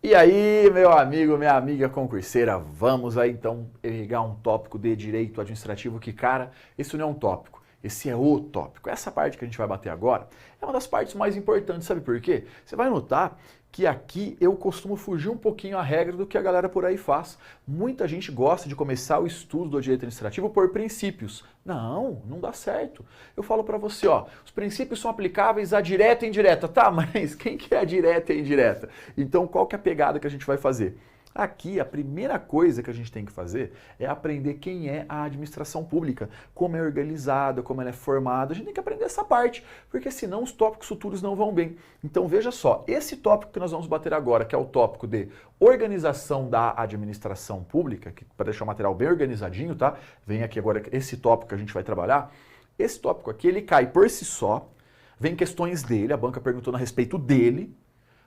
E aí, meu amigo, minha amiga concurseira, vamos aí então irrigar um tópico de direito administrativo que, cara, esse não é um tópico, esse é o tópico. Essa parte que a gente vai bater agora é uma das partes mais importantes, sabe por quê? Você vai notar que aqui eu costumo fugir um pouquinho à regra do que a galera por aí faz. Muita gente gosta de começar o estudo do direito administrativo por princípios. Não, não dá certo. Eu falo pra você, ó, os princípios são aplicáveis a direta e indireta. Tá, mas quem que é a direta e a indireta? Então qual que é a pegada que a gente vai fazer? Aqui, a primeira coisa que a gente tem que fazer é aprender quem é a administração pública, como é organizada, como ela é formada. A gente tem que aprender essa parte, porque senão os tópicos futuros não vão bem. Então veja só, esse tópico que nós vamos bater agora, que é o tópico de organização da administração pública, que para deixar o material bem organizadinho, tá? Vem aqui agora esse tópico que a gente vai trabalhar. Esse tópico aqui, ele cai por si só, vem questões dele, a banca perguntou a respeito dele,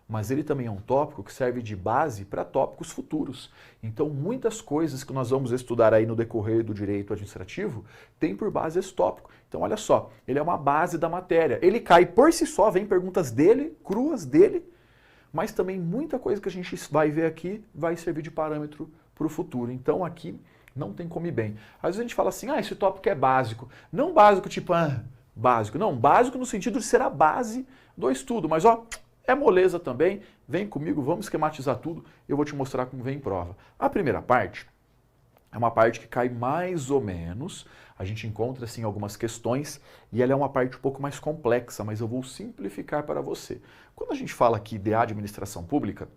mas ele também é um tópico que serve de base para tópicos futuros. Então, muitas coisas que nós vamos estudar aí no decorrer do direito administrativo tem por base esse tópico. Então, olha só, ele é uma base da matéria. Ele cai por si só, vem perguntas dele, cruas dele, mas também muita coisa que a gente vai ver aqui vai servir de parâmetro para o futuro. Então, aqui não tem como ir bem. Às vezes a gente fala assim, esse tópico é básico. Não básico tipo, básico. Não, básico no sentido de ser a base do estudo. Mas, ó, é moleza também, vem comigo, vamos esquematizar tudo, eu vou te mostrar como vem em prova. A primeira parte é uma parte que cai mais ou menos, a gente encontra assim algumas questões e ela é uma parte um pouco mais complexa, mas eu vou simplificar para você. Quando a gente fala aqui de administração pública,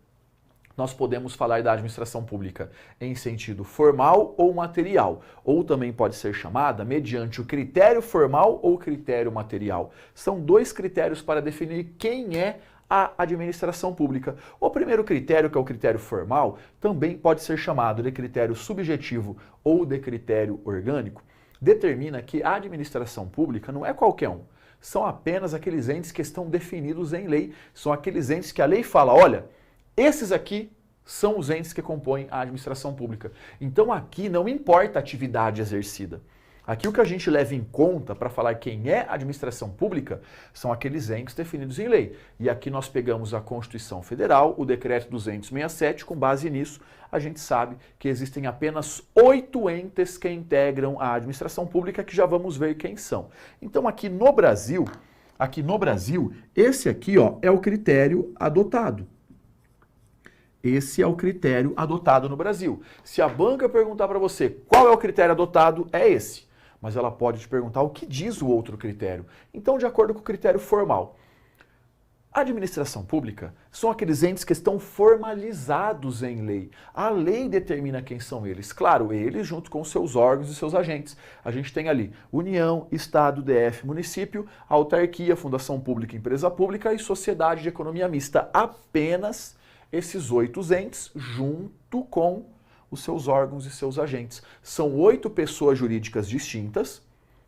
nós podemos falar da administração pública em sentido formal ou material, ou também pode ser chamada mediante o critério formal ou critério material. São dois critérios para definir quem é a administração pública. O primeiro critério, que é o critério formal, também pode ser chamado de critério subjetivo ou de critério orgânico, determina que a administração pública não é qualquer um. São apenas aqueles entes que estão definidos em lei, são aqueles entes que a lei fala, olha, esses aqui são os entes que compõem a administração pública. Então aqui não importa a atividade exercida. Aqui o que a gente leva em conta para falar quem é a administração pública são aqueles entes definidos em lei. E aqui nós pegamos a Constituição Federal, o Decreto 267, com base nisso a gente sabe que existem apenas 8 entes que integram a administração pública, que já vamos ver quem são. Então aqui no Brasil, esse aqui ó, é o critério adotado. Esse é o critério adotado no Brasil. Se a banca perguntar para você qual é o critério adotado, é esse. Mas ela pode te perguntar o que diz o outro critério. Então, de acordo com o critério formal, a administração pública são aqueles entes que estão formalizados em lei. A lei determina quem são eles. Claro, eles junto com os seus órgãos e seus agentes. A gente tem ali União, Estado, DF, município, autarquia, fundação pública, empresa pública e sociedade de economia mista. Apenas esses 8 entes junto com os seus órgãos e seus agentes. São 8 pessoas jurídicas distintas.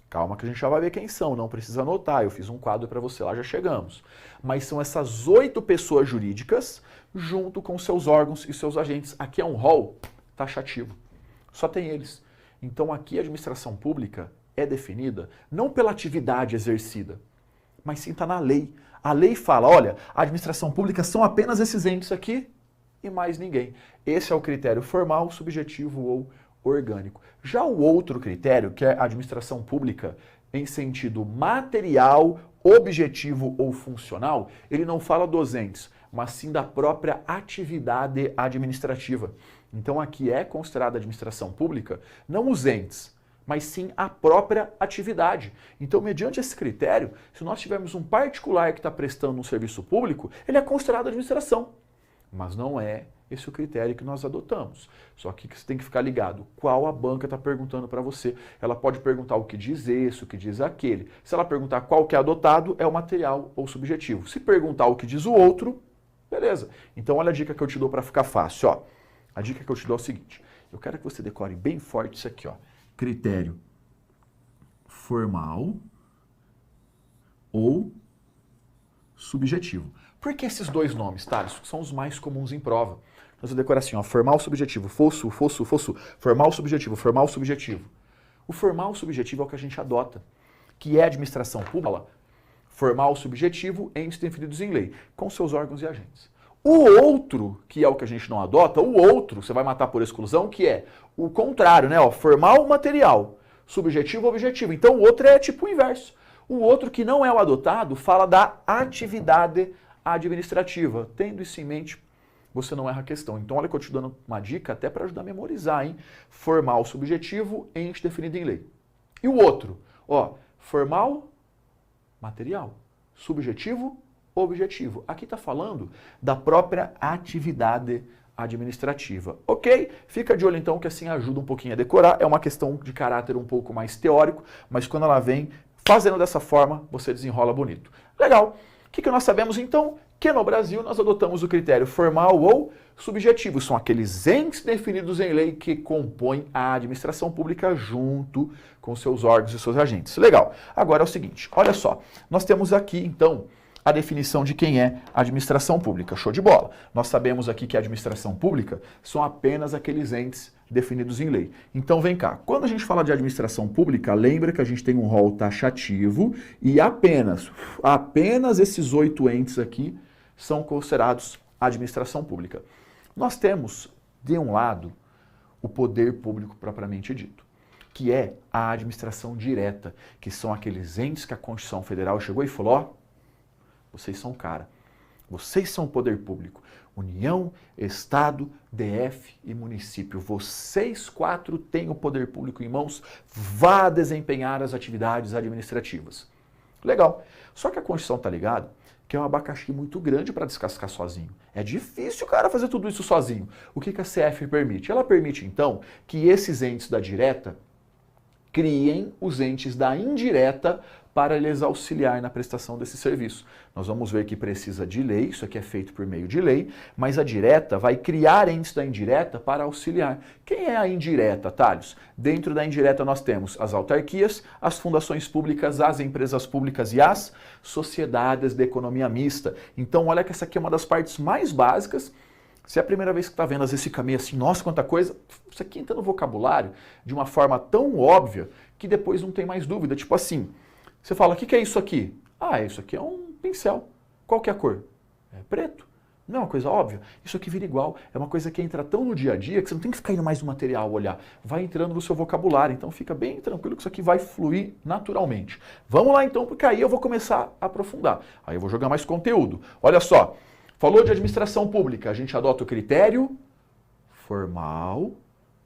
Calma que a gente já vai ver quem são, não precisa anotar, eu fiz um quadro para você lá, já chegamos. Mas são essas 8 pessoas jurídicas junto com seus órgãos e seus agentes. Aqui é um rol taxativo, só tem eles. Então aqui a administração pública é definida não pela atividade exercida, mas sim está na lei. A lei fala, olha, a administração pública são apenas esses entes aqui e mais ninguém. Esse é o critério formal, subjetivo ou orgânico. Já o outro critério, que é a administração pública em sentido material, objetivo ou funcional, ele não fala dos entes, mas sim da própria atividade administrativa. Então aqui é considerada administração pública não os entes, mas sim a própria atividade. Então, mediante esse critério, se nós tivermos um particular que está prestando um serviço público, ele é considerado administração. Mas não é esse o critério que nós adotamos. Só que você tem que ficar ligado qual a banca está perguntando para você. Ela pode perguntar o que diz esse, o que diz aquele. Se ela perguntar qual que é adotado, é o material ou subjetivo. Se perguntar o que diz o outro, beleza. Então, olha a dica que eu te dou para ficar fácil. Ó. A dica que eu te dou é o seguinte. Eu quero que você decore bem forte isso aqui, ó. Critério formal ou subjetivo. Por que esses dois nomes, Thales? São os mais comuns em prova. Nós vamos decorar assim, ó, formal, subjetivo, fosso, formal, subjetivo. O formal subjetivo é o que a gente adota, que é a administração pública, formal subjetivo, entes definidos em lei, com seus órgãos e agentes. O outro, que é o que a gente não adota, o outro, você vai matar por exclusão, que é o contrário, né? Ó, formal, material, subjetivo, objetivo. Então o outro é tipo o inverso. O outro que não é o adotado fala da atividade administrativa. Tendo isso em mente, você não erra a questão. Então olha que eu te dando uma dica até para ajudar a memorizar, hein? Formal, subjetivo, ente definido em lei. E o outro, ó, formal, material, subjetivo, objetivo. Aqui está falando da própria atividade administrativa. Ok? Fica de olho então que assim ajuda um pouquinho a decorar. É uma questão de caráter um pouco mais teórico, mas quando ela vem fazendo dessa forma, você desenrola bonito. Legal. O que nós sabemos então? Que no Brasil nós adotamos o critério formal ou subjetivo. São aqueles entes definidos em lei que compõem a administração pública junto com seus órgãos e seus agentes. Legal. Agora é o seguinte, olha só. Nós temos aqui então a definição de quem é a administração pública. Show de bola. Nós sabemos aqui que a administração pública são apenas aqueles entes definidos em lei. Então vem cá, quando a gente fala de administração pública, lembra que a gente tem um rol taxativo e apenas esses 8 entes aqui são considerados administração pública. Nós temos, de um lado, o poder público propriamente dito, que é a administração direta, que são aqueles entes que a Constituição Federal chegou e falou, ó, vocês são cara. Vocês são o poder público. União, Estado, DF e município. Vocês 4 têm o poder público em mãos. Vá desempenhar as atividades administrativas. Legal. Só que a Constituição tá ligado que é um abacaxi muito grande para descascar sozinho. É difícil o cara fazer tudo isso sozinho. O que a CF permite? Ela permite, então, que esses entes da direta criem os entes da indireta para lhes auxiliar na prestação desse serviço. Nós vamos ver que precisa de lei, isso aqui é feito por meio de lei, mas a direta vai criar entes da indireta para auxiliar. Quem é a indireta, Thales? Dentro da indireta nós temos as autarquias, as fundações públicas, as empresas públicas e as sociedades de economia mista. Então olha que essa aqui é uma das partes mais básicas. Se é a primeira vez que está vendo, às vezes fica meio assim, nossa, quanta coisa, isso aqui entra no vocabulário de uma forma tão óbvia que depois não tem mais dúvida. Tipo assim, você fala, o que é isso aqui? Ah, isso aqui é um pincel. Qual que é a cor? É preto. Não é uma coisa óbvia? Isso aqui vira igual. É uma coisa que entra tão no dia a dia que você não tem que ficar indo mais no material olhar. Vai entrando no seu vocabulário. Então fica bem tranquilo que isso aqui vai fluir naturalmente. Vamos lá então, porque aí eu vou começar a aprofundar. Aí eu vou jogar mais conteúdo. Olha só. Falou de administração pública. A gente adota o critério formal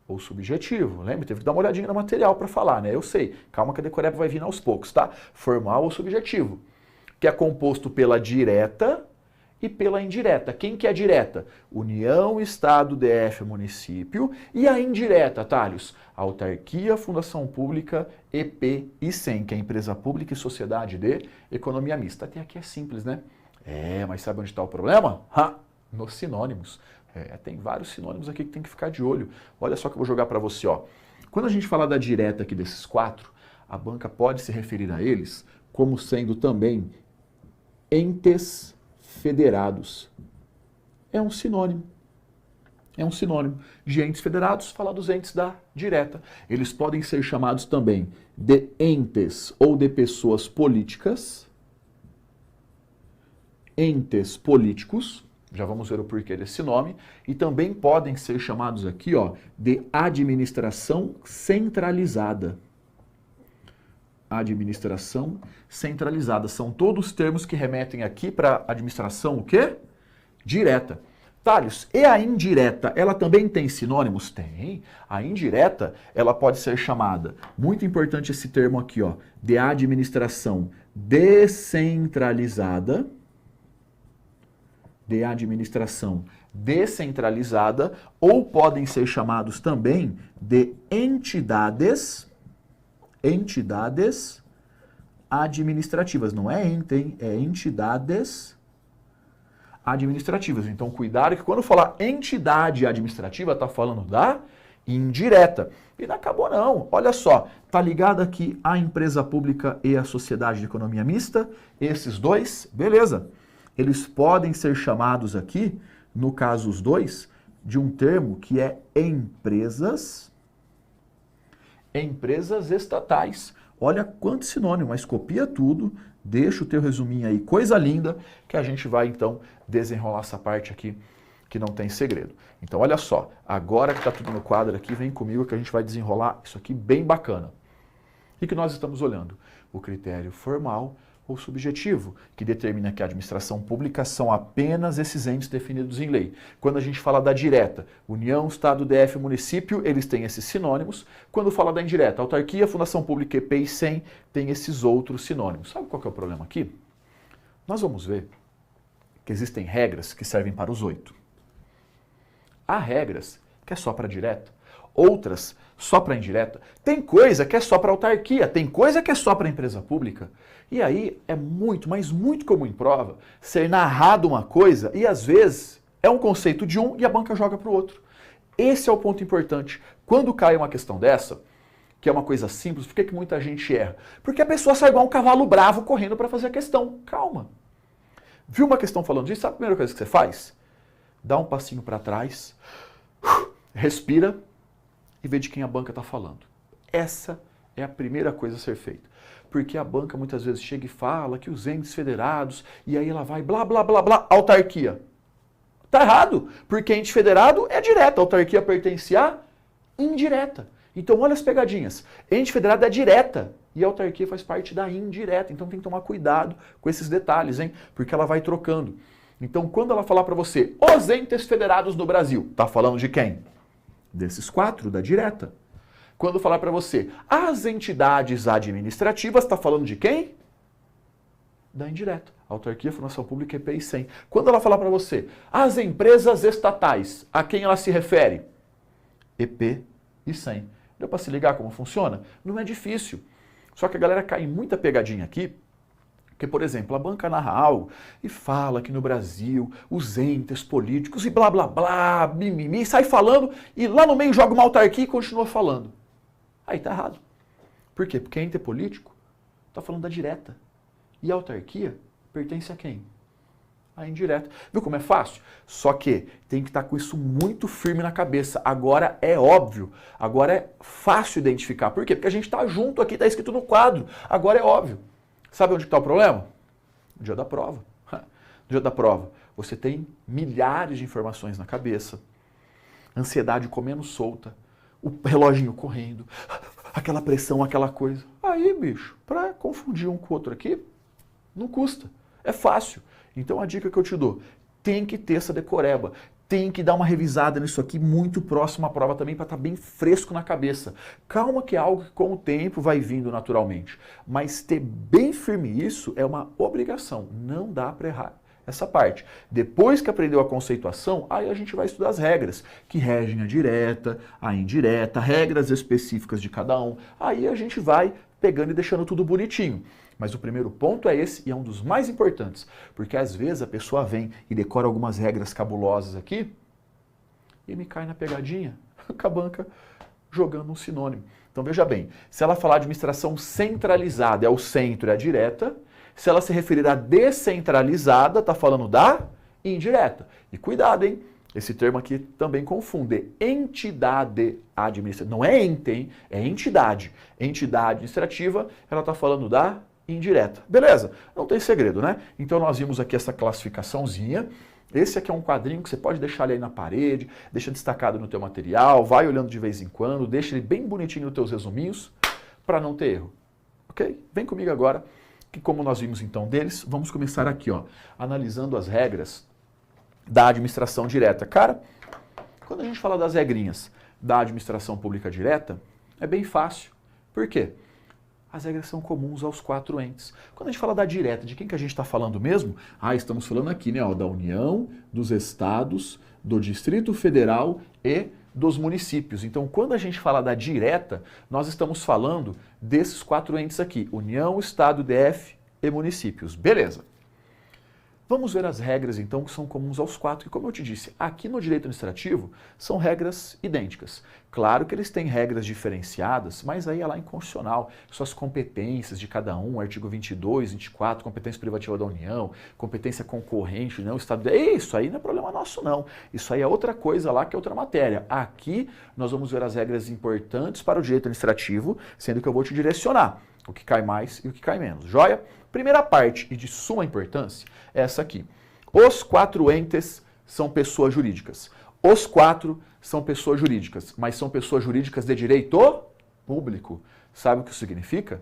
ou subjetivo. Lembra? Teve que dar uma olhadinha no material para falar, né? Eu sei. Calma que a decoreba vai vir aos poucos, tá? Formal ou subjetivo. Que é composto pela direta e pela indireta. Quem que é a direta? União, Estado, DF, município. E a indireta, Thales? Autarquia, Fundação Pública, EP e SEM, que é Empresa Pública e Sociedade de Economia Mista. Até aqui é simples, né? Mas sabe onde está o problema? Nos sinônimos. Tem vários sinônimos aqui que tem que ficar de olho. Olha só que eu vou jogar para você, ó. Quando a gente fala da direta aqui desses 4, a banca pode se referir a eles como sendo também entes federados. É um sinônimo. É um sinônimo de entes federados, falar dos entes da direta. Eles podem ser chamados também de entes ou de pessoas políticas, entes políticos, já vamos ver o porquê desse nome, e também podem ser chamados aqui, ó, de administração centralizada. Administração centralizada. São todos termos que remetem aqui para administração o quê? Direta. Thales, e a indireta, ela também tem sinônimos? Tem. A indireta, ela pode ser chamada, muito importante esse termo aqui, ó, de administração descentralizada, ou podem ser chamados também de entidades administrativas. Não é ente, hein? É entidades administrativas. Então, cuidado que quando falar entidade administrativa, está falando da indireta. E não acabou não. Olha só, tá ligado aqui a empresa pública e a sociedade de economia mista? Esses dois, beleza. Eles podem ser chamados aqui, no caso os dois, de um termo que é empresas estatais. Olha quanto sinônimo, mas copia tudo, Deixa o teu resuminho aí, coisa linda, que a gente vai então desenrolar essa parte aqui que não tem segredo. Então olha só, agora que está tudo no quadro aqui, vem comigo que a gente vai desenrolar isso aqui bem bacana. O que nós estamos olhando? O critério formal ou subjetivo, que determina que a administração pública são apenas esses entes definidos em lei. Quando a gente fala da direta, União, Estado, DF, município, eles têm esses sinônimos. Quando fala da indireta, autarquia, fundação pública, EP e SEM, tem esses outros sinônimos. Sabe qual que é o problema aqui? Nós vamos ver que existem regras que servem para os 8. Há regras que é só para direta, outras só para indireta. Tem coisa que é só para autarquia, tem coisa que é só para empresa pública. E aí é muito, mas muito comum em prova ser narrado uma coisa e às vezes é um conceito de um e a banca joga para o outro. Esse é o ponto importante. Quando cai uma questão dessa, que é uma coisa simples, por que muita gente erra? Porque a pessoa sai igual um cavalo bravo correndo para fazer a questão. Calma. Viu uma questão falando disso? Sabe a primeira coisa que você faz? Dá um passinho para trás, respira e vê de quem a banca está falando. Essa é a primeira coisa a ser feita. Porque a banca muitas vezes chega e fala que os entes federados, e aí ela vai blá, blá, blá, blá, autarquia. Tá errado, porque ente federado é direta, a autarquia pertence à indireta. Então olha as pegadinhas. Ente federado é direta e a autarquia faz parte da indireta. Então tem que tomar cuidado com esses detalhes, hein? Porque ela vai trocando. Então quando ela falar para você, os entes federados no Brasil, tá falando de quem? Desses 4, da direta. Quando falar para você, as entidades administrativas, está falando de quem? Da indireta. Autarquia, fundação pública, EP e SEM. Quando ela falar para você, as empresas estatais, a quem ela se refere? EP e SEM. Deu para se ligar como funciona? Não é difícil. Só que a galera cai em muita pegadinha aqui, porque, por exemplo, a banca narra algo e fala que no Brasil os entes políticos e blá blá blá, mimimi, sai falando e lá no meio joga uma autarquia e continua falando. Aí tá errado. Por quê? Porque ente político está falando da direta. E a autarquia pertence a quem? A indireta. Viu como é fácil? Só que tem que estar com isso muito firme na cabeça. Agora é óbvio. Agora é fácil identificar. Por quê? Porque a gente está junto aqui, está escrito no quadro. Agora é óbvio. Sabe onde está o problema? No dia da prova. No dia da prova, você tem milhares de informações na cabeça. Ansiedade comendo solta. O reloginho correndo, aquela pressão, aquela coisa. Aí, bicho, para confundir um com o outro aqui, não custa. É fácil. Então a dica que eu te dou, tem que ter essa decoreba. Tem que dar uma revisada nisso aqui muito próximo à prova também para estar bem fresco na cabeça. Calma que é algo que com o tempo vai vindo naturalmente. Mas ter bem firme isso é uma obrigação. Não dá para errar essa parte. Depois que aprendeu a conceituação, aí a gente vai estudar as regras, que regem a direta, a indireta, regras específicas de cada um. Aí a gente vai pegando e deixando tudo bonitinho. Mas o primeiro ponto é esse e é um dos mais importantes, porque às vezes a pessoa vem e decora algumas regras cabulosas aqui e me cai na pegadinha com a banca jogando um sinônimo. Então veja bem, se ela falar de administração centralizada, é o centro, é a direta. Se ela se referir a descentralizada, está falando da indireta. E cuidado, hein? Esse termo aqui também confunde. Entidade administrativa. Não é ente, hein? É entidade. Entidade administrativa, ela está falando da indireta. Beleza? Não tem segredo, né? Então nós vimos aqui essa classificaçãozinha. Esse aqui é um quadrinho que você pode deixar ele aí na parede, deixa destacado no teu material, vai olhando de vez em quando, deixa ele bem bonitinho nos teus resuminhos, para não ter erro. Ok? Vem comigo agora. Que como nós vimos então deles, vamos começar aqui, ó, analisando as regras da administração direta. Cara, quando a gente fala das regrinhas da administração pública direta, é bem fácil. Por quê? As regras são comuns aos 4 entes. Quando a gente fala da direta, de quem que a gente está falando mesmo? Estamos falando aqui, né, ó, da União, dos estados, do Distrito Federal e dos municípios. Então, quando a gente fala da direta, nós estamos falando desses 4 entes aqui, União, Estado, DF e municípios. Beleza. Vamos ver as regras, então, que são comuns aos 4, que, como eu te disse, aqui no direito administrativo, são regras idênticas. Claro que eles têm regras diferenciadas, mas aí é lá em constitucional, suas competências de cada um, artigo 22, 24, competência privativa da União, competência concorrente, não, Estado... Isso aí não é problema nosso, não. Isso aí é outra coisa lá, que é outra matéria. Aqui, nós vamos ver as regras importantes para o direito administrativo, sendo que eu vou te direcionar. O que cai mais e o que cai menos. Joia? Primeira parte, e de suma importância, é essa aqui. Os 4 entes são pessoas jurídicas. Os 4 são pessoas jurídicas, mas são pessoas jurídicas de direito público. Sabe o que isso significa?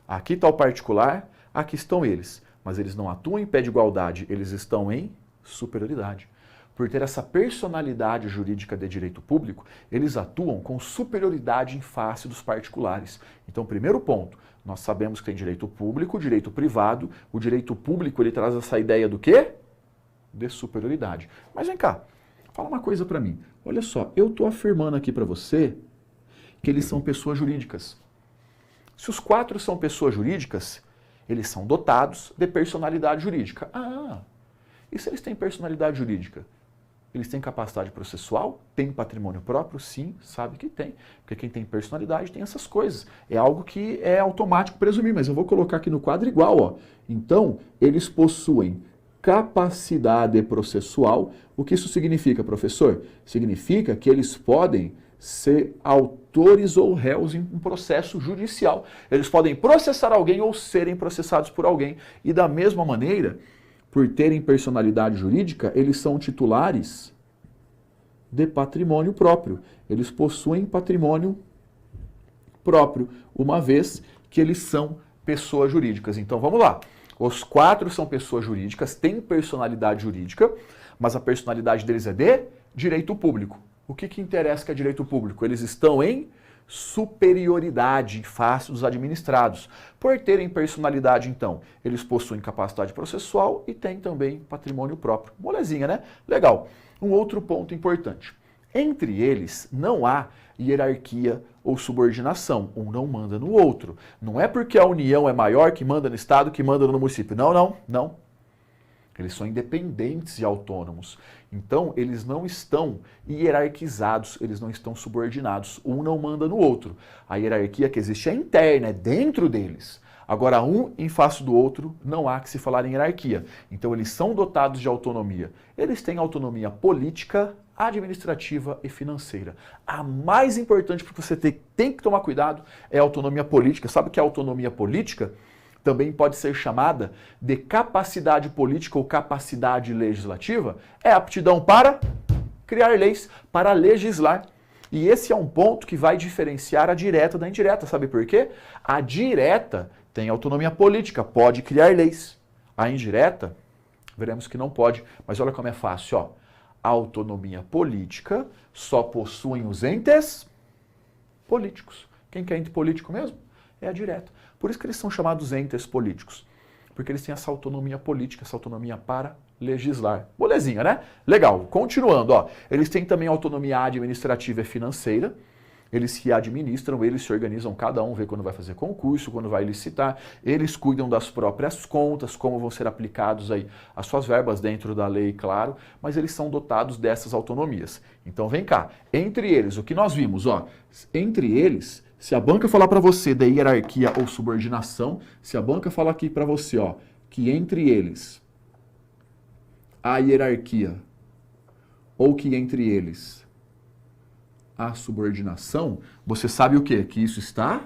Aqui está o particular, aqui estão eles. Mas eles não atuam em pé de igualdade, eles estão em superioridade. Por ter essa personalidade jurídica de direito público, eles atuam com superioridade em face dos particulares. Então, primeiro ponto, nós sabemos que tem direito público, direito privado. O direito público, ele traz essa ideia do quê? De superioridade. Mas vem cá, fala uma coisa para mim. Olha só, eu estou afirmando aqui para você que eles são pessoas jurídicas. Se os 4 são pessoas jurídicas, eles são dotados de personalidade jurídica. Ah, e se eles têm personalidade jurídica? Eles têm capacidade processual? Têm patrimônio próprio? Sim, sabe que tem. Porque quem tem personalidade tem essas coisas. É algo que é automático presumir, mas eu vou colocar aqui no quadro igual, ó. Então, eles possuem capacidade processual. O que isso significa, professor? Significa que eles podem ser autores ou réus em um processo judicial. Eles podem processar alguém ou serem processados por alguém. E da mesma maneira, por terem personalidade jurídica, eles são titulares de patrimônio próprio. Eles possuem patrimônio próprio, uma vez que eles são pessoas jurídicas. Então vamos lá. Os 4 são pessoas jurídicas, têm personalidade jurídica, mas a personalidade deles é de direito público. O que interessa que é direito público? Eles estão em superioridade em face dos administrados. Por terem personalidade, então, eles possuem capacidade processual e têm também patrimônio próprio. Molezinha, né? Legal. Um outro ponto importante. Entre eles não há hierarquia ou subordinação. Um não manda no outro. Não é porque a União é maior que manda no Estado que manda no município. Não. Eles são independentes e autônomos. Então, eles não estão hierarquizados, eles não estão subordinados. Um não manda no outro. A hierarquia que existe é interna, é dentro deles. Agora, um em face do outro, não há que se falar em hierarquia. Então, eles são dotados de autonomia. Eles têm autonomia política, administrativa e financeira. A mais importante para você tem que tomar cuidado é a autonomia política. Sabe o que é autonomia política? Também pode ser chamada de capacidade política ou capacidade legislativa, é aptidão para criar leis, para legislar. E esse é um ponto que vai diferenciar a direta da indireta. Sabe por quê? A direta tem autonomia política, pode criar leis. A indireta, veremos que não pode. Mas olha como é fácil, ó. A autonomia política só possuem os entes políticos. Quem que é ente político mesmo? É a direta. Por isso que eles são chamados entes políticos. Porque eles têm essa autonomia política, essa autonomia para legislar. Molezinha, né? Legal. Continuando, ó. Eles têm também autonomia administrativa e financeira. Eles se administram, eles se organizam, cada um vê quando vai fazer concurso, quando vai licitar. Eles cuidam das próprias contas, como vão ser aplicados aí as suas verbas dentro da lei, claro. Mas eles são dotados dessas autonomias. Então vem cá. Entre eles, o que nós vimos, ó. Entre eles... Se a banca falar para você da hierarquia ou subordinação, se a banca falar aqui para você, ó, que entre eles há hierarquia ou que entre eles há subordinação, você sabe o quê? Que isso está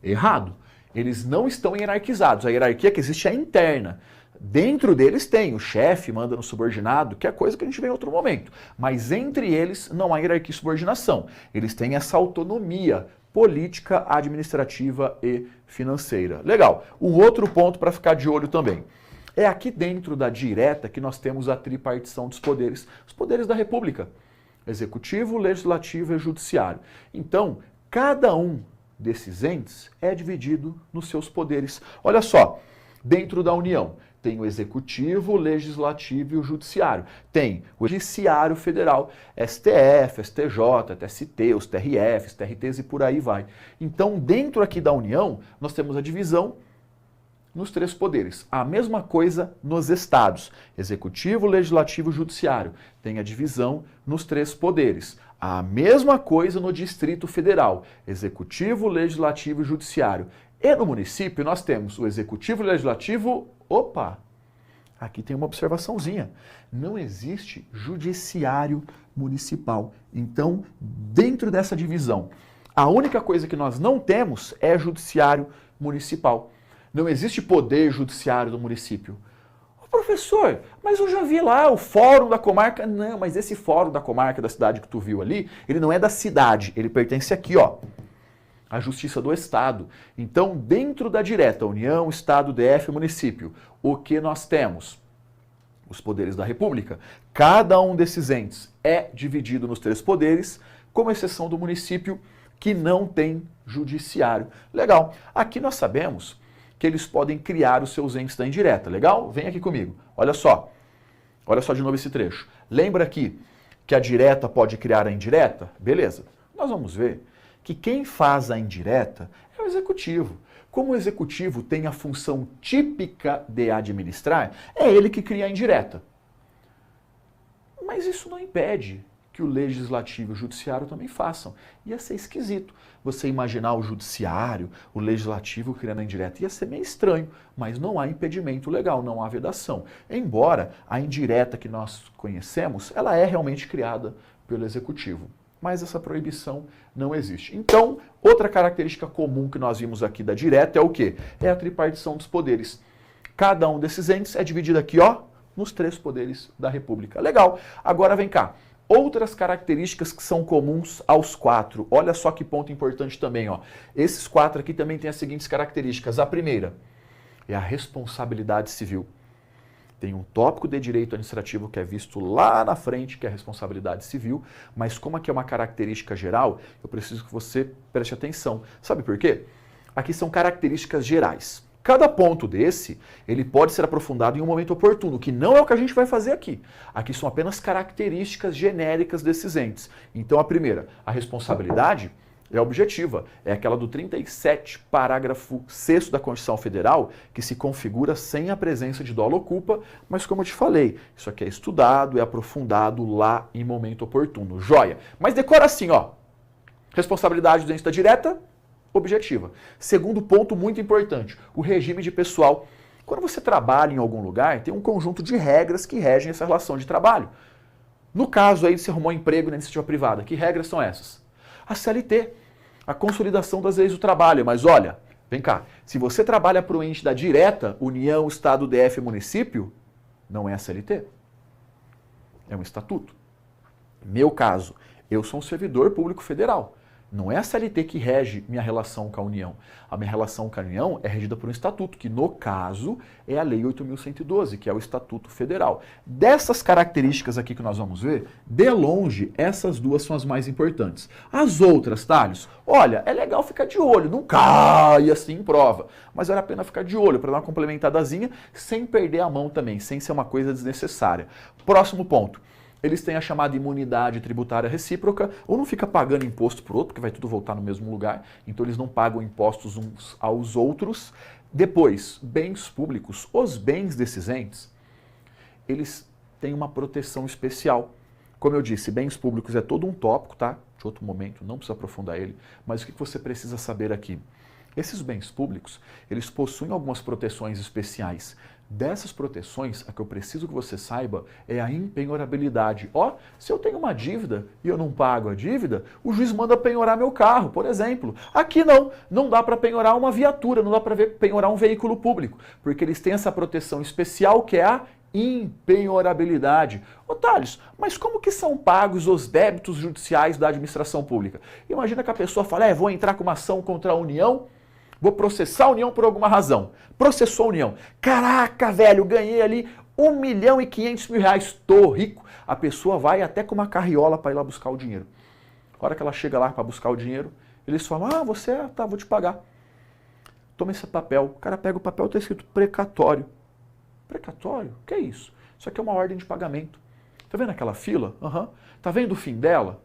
errado. Eles não estão hierarquizados. A hierarquia que existe é interna. Dentro deles tem o chefe, manda no subordinado, que é coisa que a gente vê em outro momento. Mas entre eles não há hierarquia e subordinação. Eles têm essa autonomia política, administrativa e financeira. Legal. Um outro ponto para ficar de olho também. É aqui dentro da direta que nós temos a tripartição dos poderes. Os poderes da República. Executivo, legislativo e judiciário. Então, cada um desses entes é dividido nos seus poderes. Olha só, dentro da União, tem o Executivo, o Legislativo e o Judiciário. Tem o Judiciário Federal, STF, STJ, TST, os TRFs, TRTs e por aí vai. Então, dentro aqui da União, nós temos a divisão nos 3 poderes. A mesma coisa nos estados. Executivo, Legislativo e Judiciário. Tem a divisão nos 3 poderes. A mesma coisa no Distrito Federal. Executivo, Legislativo e Judiciário. E no município nós temos o Executivo e o Legislativo. Opa! Aqui tem uma observaçãozinha. Não existe judiciário municipal. Então, dentro dessa divisão, A única coisa que nós não temos é judiciário municipal. Não existe poder judiciário do município. Ô, professor, mas eu já vi lá o fórum da comarca. Não, mas esse fórum da comarca da cidade que tu viu ali, ele não é da cidade, ele pertence aqui, ó, à Justiça do Estado. Então, dentro da direta, União, Estado, DF, município, o que nós temos? Os poderes da República. Cada um desses entes é dividido nos 3 poderes, com exceção do município, que não tem judiciário. Legal. Aqui nós sabemos que eles podem criar os seus entes da indireta. Legal? Vem aqui comigo. Olha só de novo esse trecho. Lembra aqui que a direta pode criar a indireta? Beleza. Nós vamos ver que quem faz a indireta é o executivo. Como o executivo tem a função típica de administrar, é ele que cria a indireta. Mas isso não impede que o legislativo e o judiciário também façam. Ia ser esquisito você imaginar o judiciário, o legislativo criando a indireta. Ia ser meio estranho, mas não há impedimento legal, não há vedação. Embora a indireta que nós conhecemos, ela é realmente criada pelo executivo. Mas essa proibição não existe. Então, outra característica comum que nós vimos aqui da direta é o quê? É a tripartição dos poderes. Cada um desses entes é dividido aqui, ó, nos 3 poderes da República. Legal. Agora vem cá. Outras características que são comuns aos 4. Olha só que ponto importante também, ó. Esses 4 aqui também têm as seguintes características. A primeira é a responsabilidade civil. Tem um tópico de direito administrativo que é visto lá na frente, que é a responsabilidade civil, mas como aqui é uma característica geral, eu preciso que você preste atenção. Sabe por quê? Aqui são características gerais. Cada ponto desse, ele pode ser aprofundado em um momento oportuno, que não é o que a gente vai fazer aqui. Aqui são apenas características genéricas desses entes. Então a primeira, a responsabilidade é objetiva, é aquela do 37, parágrafo 6º da Constituição Federal, que se configura sem a presença de dolo ou culpa, mas como eu te falei, isso aqui é estudado, é aprofundado lá em momento oportuno. Joia! Mas decora assim, ó, responsabilidade do ente da direta, objetiva. Segundo ponto muito importante, o regime de pessoal. Quando você trabalha em algum lugar, tem um conjunto de regras que regem essa relação de trabalho. No caso aí, você arrumou um emprego na iniciativa privada, que regras são essas? A CLT, a consolidação das leis do trabalho. Mas olha, vem cá, se você trabalha para o ente da direta, União, Estado, DF, município, não é a CLT. É um estatuto. Meu caso, eu sou um servidor público federal. Não é a CLT que rege minha relação com a União. A minha relação com a União é regida por um estatuto, que no caso é a Lei 8.112, que é o Estatuto Federal. Dessas características aqui que nós vamos ver, de longe, essas 2 são as mais importantes. As outras, Thales, olha, é legal ficar de olho, não cai assim em prova, mas vale a pena ficar de olho para dar uma complementadazinha sem perder a mão também, sem ser uma coisa desnecessária. Próximo ponto. Eles têm a chamada imunidade tributária recíproca, ou não fica pagando imposto para o outro, porque vai tudo voltar no mesmo lugar, então eles não pagam impostos uns aos outros. Depois, bens públicos, os bens desses entes, eles têm uma proteção especial. Como eu disse, bens públicos é todo um tópico, tá? De outro momento, não precisa aprofundar ele, mas o que você precisa saber aqui? Esses bens públicos, eles possuem algumas proteções especiais. Dessas proteções, a que eu preciso que você saiba é a impenhorabilidade. Ó, se eu tenho uma dívida e eu não pago a dívida, o juiz manda penhorar meu carro, por exemplo. Aqui não dá para penhorar uma viatura, não dá para penhorar um veículo público, porque eles têm essa proteção especial que é a impenhorabilidade. Ô Thales, mas como que são pagos os débitos judiciais da administração pública? Imagina que a pessoa fala, vou entrar com uma ação contra a União, vou processar a União por alguma razão. Processou a União. Caraca, velho, ganhei ali R$1.500.000, tô rico. A pessoa vai até com uma carriola para ir lá buscar o dinheiro. A hora que ela chega lá para buscar o dinheiro, eles falam, tá, vou te pagar. Toma esse papel. O cara pega o papel, tá escrito precatório. Precatório? O que é isso? Isso aqui é uma ordem de pagamento. Tá vendo aquela fila? Tá vendo o fim dela?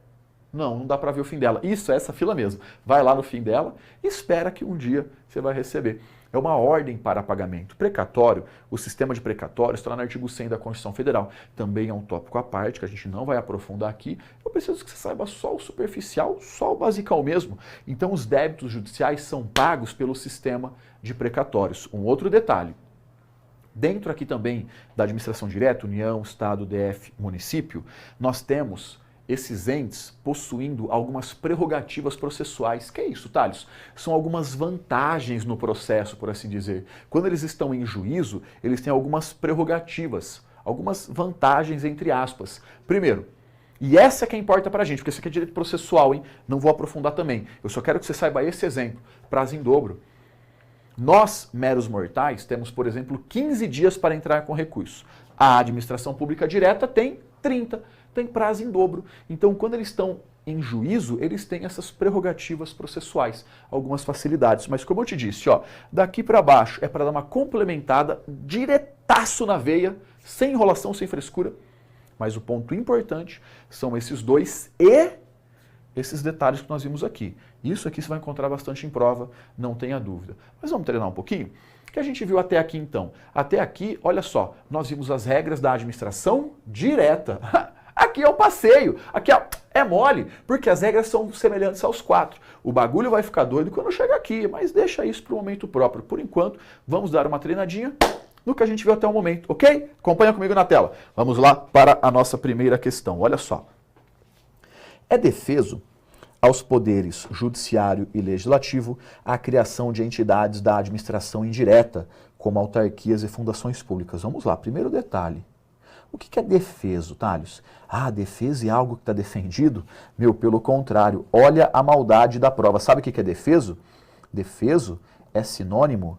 Não dá para ver o fim dela. Isso é essa fila mesmo. Vai lá no fim dela e espera que um dia você vai receber. É uma ordem para pagamento. Precatório, o sistema de precatório está no artigo 100 da Constituição Federal. Também é um tópico à parte, que a gente não vai aprofundar aqui. Eu preciso que você saiba só o superficial, só o basicão mesmo. Então, os débitos judiciais são pagos pelo sistema de precatórios. Um outro detalhe. Dentro aqui também da administração direta, União, Estado, DF, município, nós temos esses entes possuindo algumas prerrogativas processuais. Que é isso, Thales? São algumas vantagens no processo, por assim dizer. Quando eles estão em juízo, eles têm algumas prerrogativas, algumas vantagens, entre aspas. Primeiro, e essa que importa pra gente, porque isso aqui é direito processual, hein? Não vou aprofundar também. Eu só quero que você saiba esse exemplo. Prazo em dobro. Nós, meros mortais, temos, por exemplo, 15 dias para entrar com recurso. A administração pública direta tem 30, tem prazo em dobro. Então, quando eles estão em juízo, eles têm essas prerrogativas processuais, algumas facilidades. Mas como eu te disse, ó, daqui para baixo é para dar uma complementada diretaço na veia, sem enrolação, sem frescura. Mas o ponto importante são esses dois e esses detalhes que nós vimos aqui. Isso aqui você vai encontrar bastante em prova, não tenha dúvida. Mas vamos treinar um pouquinho? O que a gente viu até aqui então? Até aqui, olha só, nós vimos as regras da administração direta. Aqui é o passeio, aqui é mole, porque as regras são semelhantes aos 4. O bagulho vai ficar doido quando chegar aqui, mas deixa isso para o momento próprio. Por enquanto, vamos dar uma treinadinha no que a gente viu até o momento, ok? Acompanha comigo na tela. Vamos lá para a nossa primeira questão. Olha só. É defeso aos poderes judiciário e legislativo a criação de entidades da administração indireta, como autarquias e fundações públicas. Vamos lá, primeiro detalhe. O que é defeso, Thales? Ah, defesa é algo que está defendido? Meu, pelo contrário, olha a maldade da prova. Sabe o que é defeso? Defeso é sinônimo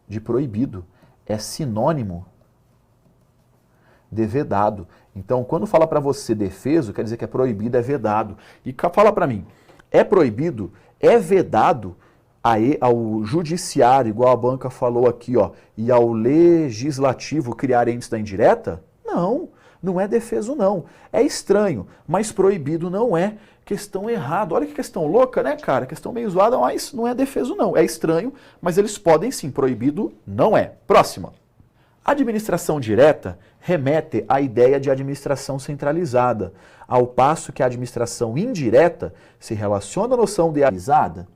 de proibido, é sinônimo de vedado. Então, quando fala para você defeso, quer dizer que é proibido, é vedado. E fala para mim, é proibido, é vedado ao judiciário, igual a banca falou aqui, ó, e ao legislativo criar entes da indireta? Não, não é defeso não. É estranho, mas proibido não é. Questão errada. Olha que questão louca, né, cara? Questão meio zoada, mas não é defeso não. É estranho, mas eles podem sim. Proibido não é. Próxima. Administração direta remete à ideia de administração centralizada, ao passo que a administração indireta se relaciona à noção de centralizada.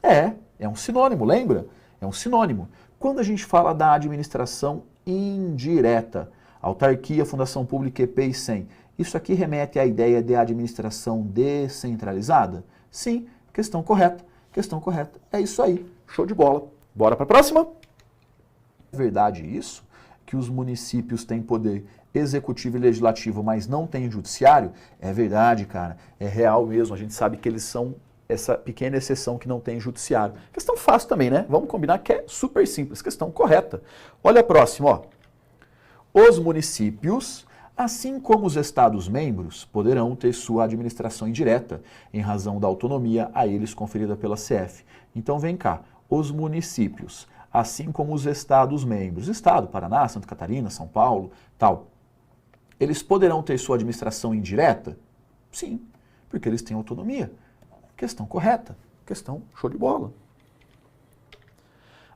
É um sinônimo, lembra? É um sinônimo. Quando a gente fala da administração indireta, autarquia, fundação pública, EP e SEM, isso aqui remete à ideia de administração descentralizada? Sim, questão correta. Questão correta. É isso aí. Show de bola. Bora para a próxima? É verdade isso? Que os municípios têm poder executivo e legislativo, mas não têm judiciário? É verdade, cara. É real mesmo. A gente sabe que eles são essa pequena exceção que não tem judiciário. Questão fácil também, né? Vamos combinar que é super simples. Questão correta. Olha a próxima, ó. Os municípios, assim como os Estados-membros, poderão ter sua administração indireta, em razão da autonomia a eles conferida pela CF. Então vem cá, os municípios, assim como os Estados-membros, Estado, Paraná, Santa Catarina, São Paulo, tal, eles poderão ter sua administração indireta? Sim, porque eles têm autonomia. Questão correta, questão show de bola.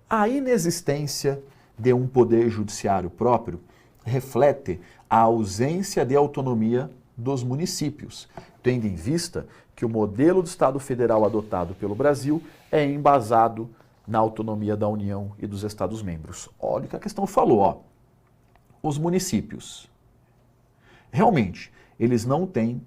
A inexistência de um poder judiciário próprio reflete a ausência de autonomia dos municípios, tendo em vista que o modelo do Estado Federal adotado pelo Brasil é embasado na autonomia da União e dos Estados-membros. Olha o que a questão falou, ó. Os municípios, realmente, eles não têm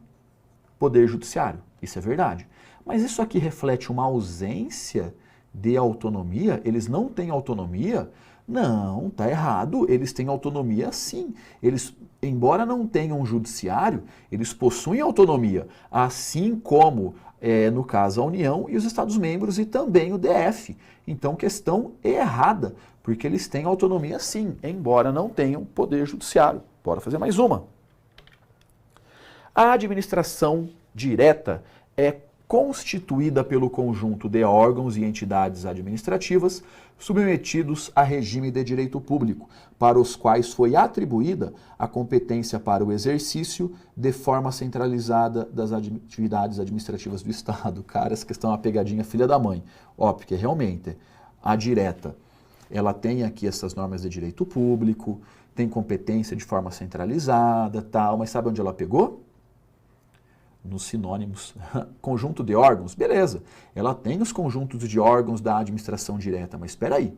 poder judiciário, isso é verdade. Mas isso aqui reflete uma ausência de autonomia? Eles não têm autonomia? Não, tá errado. Eles têm autonomia sim. Eles, embora não tenham judiciário, eles possuem autonomia, assim como, no caso, a União e os Estados-membros e também o DF. Então, questão errada, porque eles têm autonomia sim, embora não tenham poder judiciário. Bora fazer mais uma. A administração direta é constituída pelo conjunto de órgãos e entidades administrativas submetidos a regime de direito público, para os quais foi atribuída a competência para o exercício de forma centralizada das atividades administrativas do Estado. Cara, essa questão é uma pegadinha filha da mãe. Ó, porque realmente a direta, ela tem aqui essas normas de direito público, tem competência de forma centralizada, tal, mas sabe onde ela pegou? Nos sinônimos. Conjunto de órgãos, beleza. Ela tem os conjuntos de órgãos da administração direta, mas espera aí.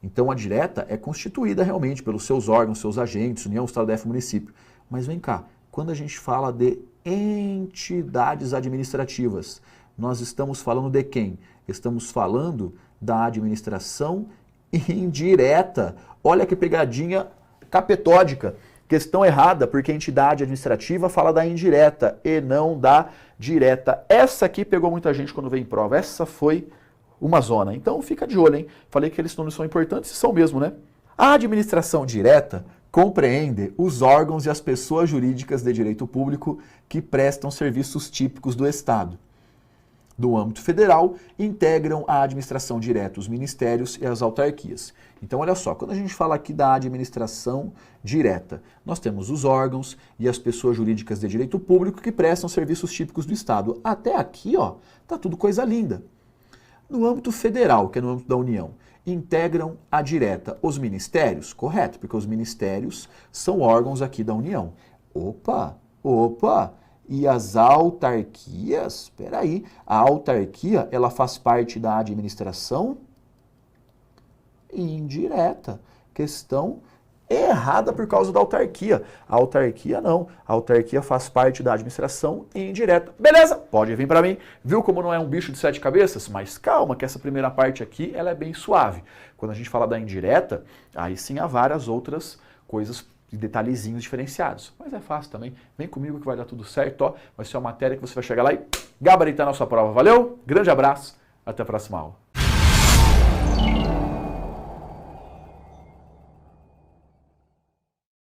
Então a direta é constituída realmente pelos seus órgãos, seus agentes, União, Estado, DF, município. Mas vem cá, quando a gente fala de entidades administrativas. Nós estamos falando de quem? Estamos falando da administração indireta. Olha que pegadinha capetódica. Questão errada, porque a entidade administrativa fala da indireta e não da direta. Essa aqui pegou muita gente quando veio em prova. Essa foi uma zona. Então fica de olho, hein? Falei que eles nomes são importantes e são mesmo, né? A administração direta compreende os órgãos e as pessoas jurídicas de direito público que prestam serviços típicos do Estado. Do âmbito federal, integram a administração direta os ministérios e as autarquias. Então, olha só, quando a gente fala aqui da administração direta, nós temos os órgãos e as pessoas jurídicas de direito público que prestam serviços típicos do Estado. Até aqui, ó, tá tudo coisa linda. No âmbito federal, que é no âmbito da União, integram a direta os ministérios, correto, porque os ministérios são órgãos aqui da União. Opa! E as autarquias? Espera aí, a autarquia, ela faz parte da administração indireta. Questão errada por causa da autarquia. A autarquia não. A autarquia faz parte da administração indireta. Beleza? Pode vir para mim. Viu como não é um bicho de 7 cabeças? Mas calma, que essa primeira parte aqui, ela é bem suave. Quando a gente fala da indireta, aí sim há várias outras coisas e detalhezinhos diferenciados. Mas é fácil também. Vem comigo que vai dar tudo certo, ó. Vai ser uma matéria que você vai chegar lá e gabaritar na sua prova. Valeu? Grande abraço. Até a próxima aula.